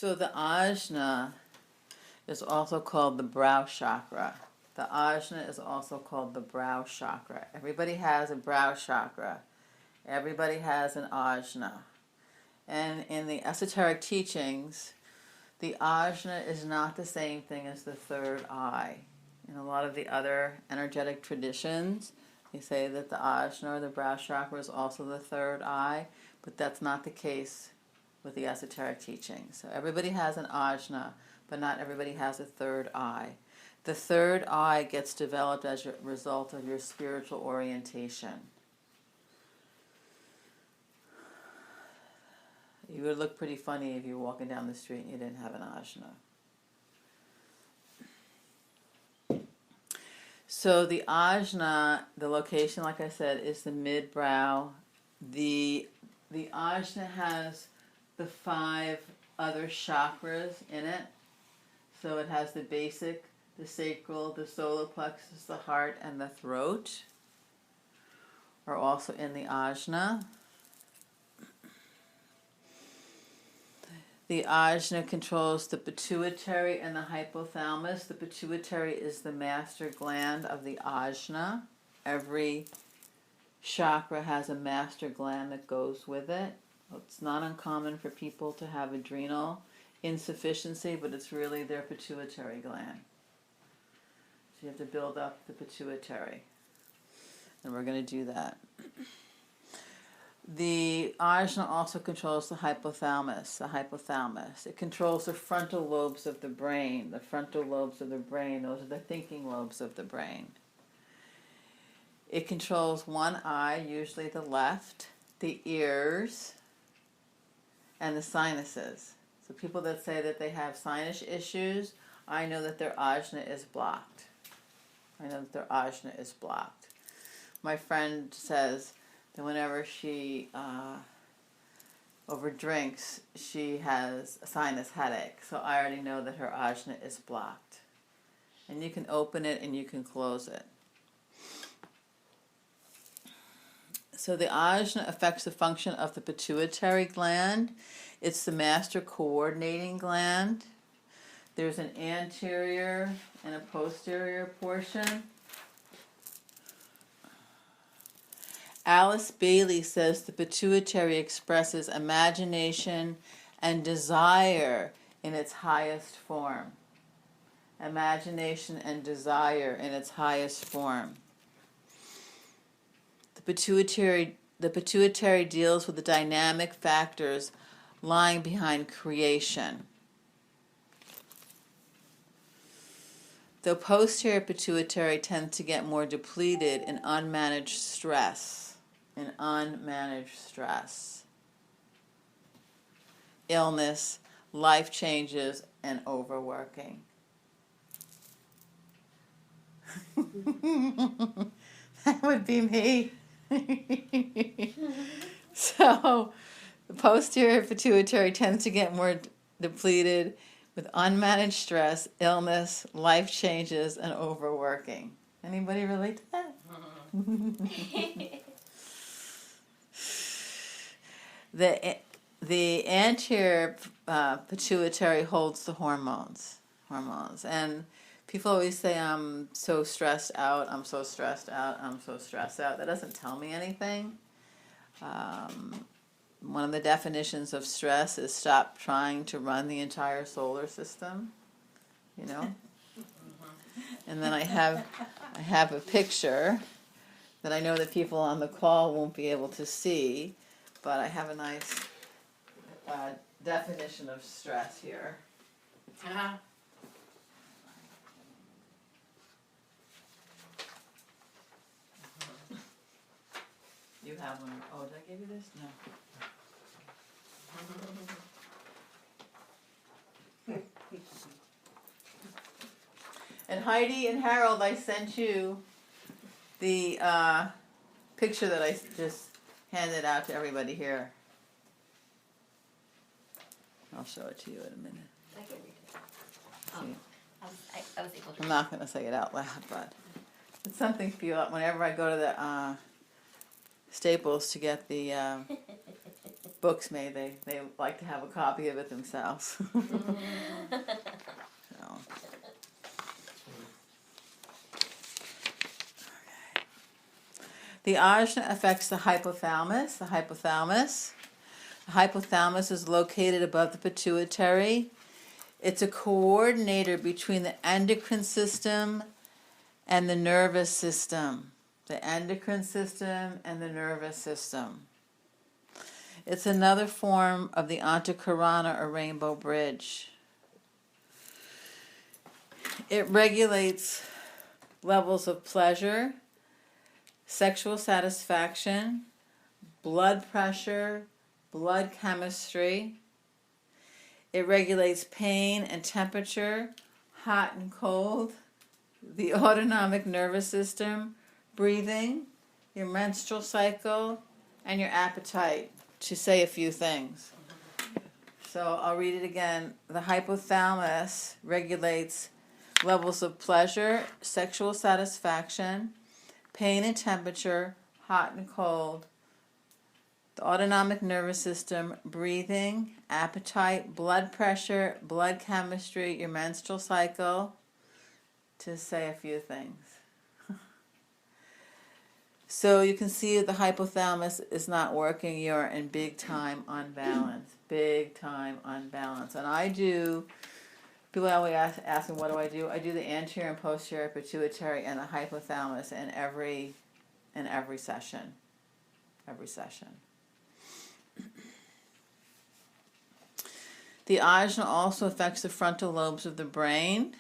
So the Ajna is also called the brow chakra. The Ajna is also called the brow chakra. Everybody has a brow chakra. Everybody has an Ajna. And in the esoteric teachings, the Ajna is not the same thing as the third eye. In a lot of the other energetic traditions, they say that the Ajna or the brow chakra is also the third eye, but that's not the case with the esoteric teachings. So everybody has an Ajna, but not everybody has a third eye. The third eye gets developed as a result of your spiritual orientation. You would look pretty funny if you were walking down the street and you didn't have an Ajna. So the Ajna, the location, like I said, is the mid-brow. The Ajna has the 5 other chakras in it. So it has the basic, the sacral, the solar plexus, the heart, and the throat are also in the Ajna. The Ajna controls the pituitary and the hypothalamus. The pituitary is the master gland of the Ajna. Every chakra has a master gland that goes with it. It's not uncommon for people to have adrenal insufficiency, but it's really their pituitary gland. So you have to build up the pituitary. And we're going to do that. The Ajna also controls the hypothalamus. It controls the frontal lobes of the brain. The frontal lobes of the brain, those are the thinking lobes of the brain. It controls one eye, usually the left, the ears, and the sinuses. So people that say that they have sinus issues, I know that their Ajna is blocked. My friend says that whenever she overdrinks, she has a sinus headache. So I already know that her Ajna is blocked. And you can open it and you can close it. So the Ajna affects the function of the pituitary gland. It's the master coordinating gland. There's an anterior and a posterior portion. Alice Bailey says the pituitary expresses imagination and desire in its highest form. Imagination and desire in its highest form. The pituitary deals with the dynamic factors lying behind creation. The posterior pituitary tends to get more depleted in unmanaged stress. Illness, life changes, and overworking. That would be me. So, the posterior pituitary tends to get more depleted with unmanaged stress, illness, life changes, and overworking. Anybody relate to that? The anterior pituitary holds the hormones, and people always say, I'm so stressed out. That doesn't tell me anything. One of the definitions of stress is stop trying to run the entire solar system, you know. And then I have a picture that I know that people on the call won't be able to see, but I have a nice definition of stress here. Uh-huh. You have one. Oh, did I give you this? No. And Heidi and Harold, I sent you the picture that I just handed out to everybody here. I'll show it to you in a minute. I can read it. I was able to. I'm not going to say it out loud, but it's something for you. Whenever I go to the Staples to get the books made, they like to have a copy of it themselves. So. The ajna affects the hypothalamus. The hypothalamus is located above the pituitary. It's a coordinator between the endocrine system and the nervous system. The endocrine system and the nervous system. It's another form of the antakarana or rainbow bridge. It regulates levels of pleasure, sexual satisfaction, blood pressure, blood chemistry. It regulates pain and temperature, hot and cold, the autonomic nervous system, breathing, your menstrual cycle, and your appetite, to say a few things. So I'll read it again. The hypothalamus regulates levels of pleasure, sexual satisfaction, pain and temperature, hot and cold, the autonomic nervous system, breathing, appetite, blood pressure, blood chemistry, your menstrual cycle, to say a few things. So you can see the hypothalamus is not working. You're in big time unbalance. Big time unbalance. And I do, people always ask me, what do? I do the anterior and posterior pituitary and the hypothalamus in every session. Every session. The ajna also affects the frontal lobes of the brain,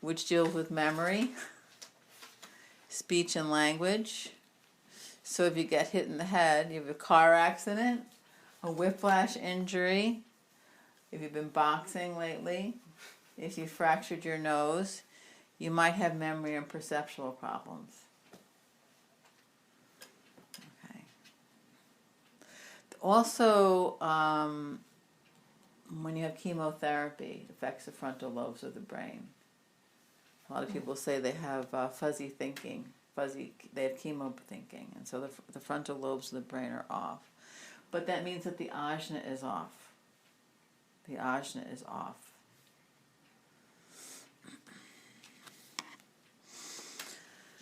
which deals with memory, speech and language. So if you get hit in the head, you have a car accident, a whiplash injury, if you've been boxing lately, if you fractured your nose, you might have memory and perceptual problems. Okay. Also, when you have chemotherapy, it affects the frontal lobes of the brain. A lot of people say they have fuzzy thinking. They have chemo thinking, and so the frontal lobes of the brain are off. But that means that the ajna is off. The ajna is off.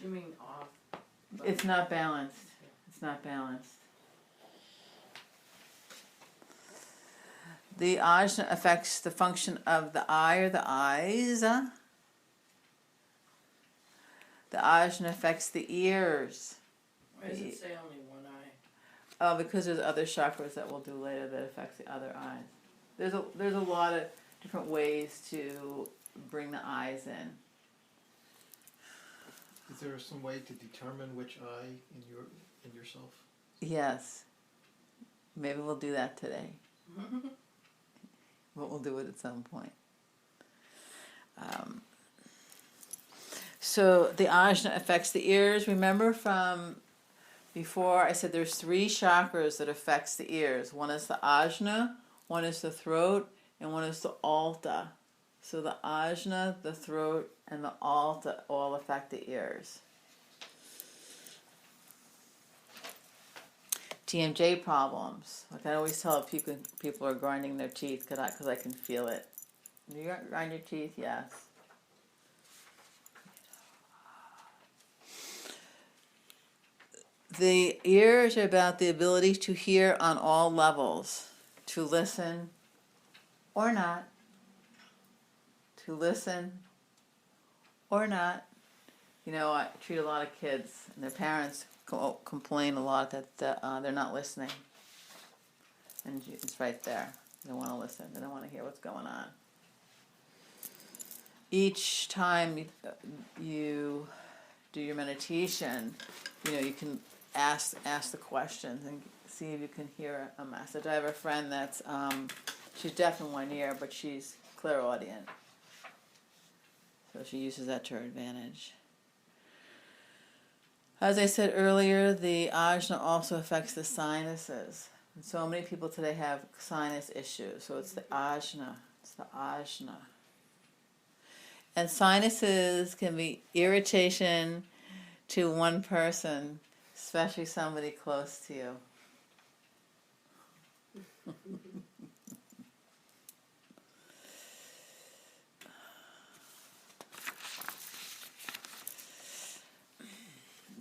You mean off? It's not balanced. It's not balanced. The ajna affects the function of the eye or the eyes. The ajna affects the ears. Why does it say only one eye? Oh, because there's other chakras that we'll do later that affects the other eyes. There's a lot of different ways to bring the eyes in. Is there some way to determine which eye in yourself? Yes. Maybe we'll do that today. But we'll do it at some point. So the ajna affects the ears. Remember from before I said there's 3 chakras that affects the ears. One is the ajna, one is the throat, and one is the alta. So the ajna, the throat, and the alta all affect the ears. TMJ problems. Like I always tell people are grinding their teeth because I can feel it. Do you grind your teeth? Yes. The ears are about the ability to hear on all levels, to listen or not, to listen or not. You know, I treat a lot of kids, and their parents complain a lot that they're not listening. And it's right there. They don't want to listen. They don't want to hear what's going on. Each time you do your meditation, you can ask the questions and see if you can hear a message. I have a friend that's she's deaf in one ear, but she's clairaudient, so she uses that to her advantage. As I said earlier, the ajna also affects the sinuses. And so many people today have sinus issues. So it's the ajna. It's the ajna. And sinuses can be irritation to one person, especially somebody close to you.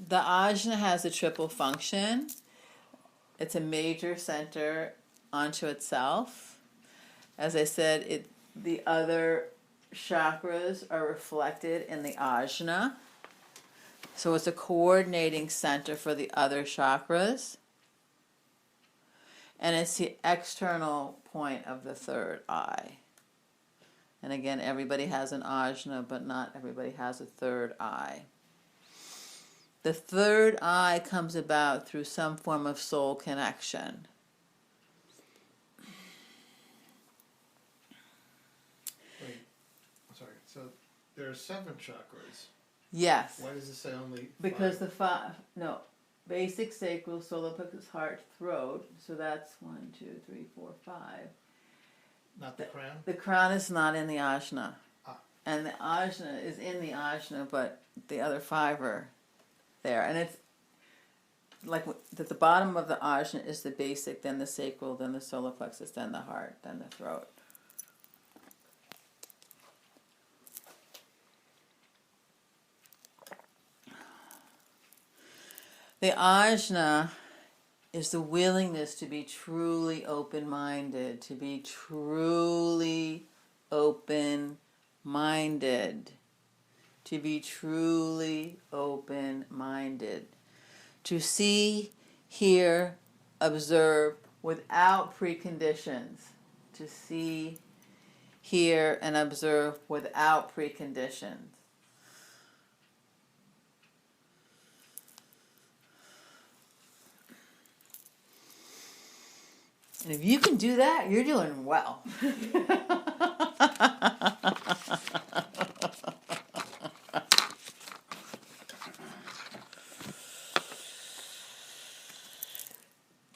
The ajna has a triple function. It's a major center onto itself. As I said, the other chakras are reflected in the ajna. So it's a coordinating center for the other chakras. And it's the external point of the third eye. And again, everybody has an ajna, but not everybody has a third eye. The third eye comes about through some form of soul connection. Wait, I'm sorry. So there are 7 chakras. Yes. Why does it say only 5? Because basic, sacral, solar plexus, heart, throat. So that's 1, 2, 3, 4, 5. Not the crown? The crown is not in the ajna. Ah. And the ajna is in the ajna, but the other 5 are there. And it's like at the bottom of the ajna is the basic, then the sacral, then the solar plexus, then the heart, then the throat. The ajna is the willingness to be truly open-minded, to be truly open-minded, to be truly open-minded, to see, hear, observe without preconditions, to see, hear, and observe without preconditions. And if you can do that, you're doing well.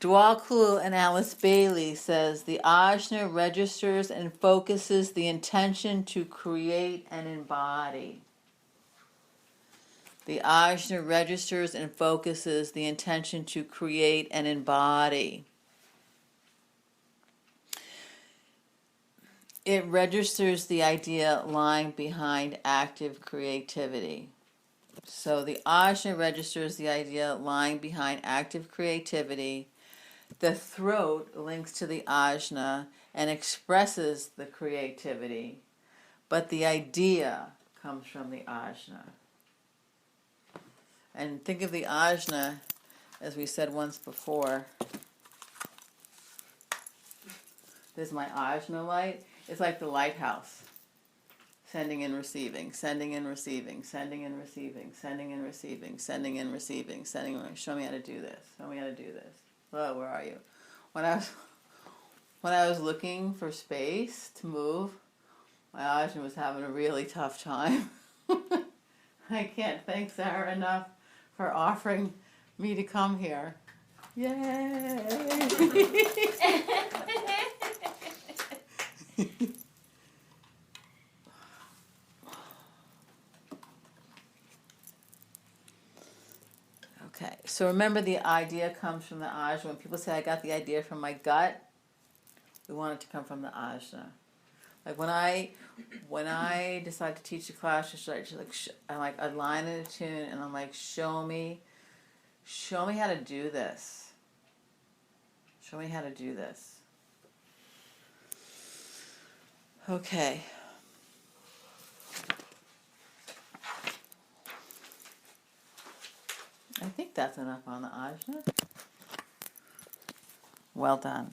Dwalkulu and Alice Bailey says the ajna registers and focuses the intention to create and embody. The ajna registers and focuses the intention to create and embody. It registers the idea lying behind active creativity. So the ajna registers the idea lying behind active creativity. The throat links to the ajna and expresses the creativity, but the idea comes from the ajna. And think of the ajna, as we said once before. This is my ajna light. It's like the lighthouse. Sending and receiving, sending and receiving, sending and receiving, sending and receiving, sending and receiving, sending and show me how to do this. Show me how to do this. Oh, where are you? When I was looking for space to move, my ajna was having a really tough time. I can't thank Sarah enough for offering me to come here. Yay! Okay, so remember the idea comes from the ajna. When people say, I got the idea from my gut, we want it to come from the ajna. Like when I decide to teach a class, I line in a tune and I'm like, show me how to do this. Show me how to do this. Okay. I think that's enough on the ajna. Well done.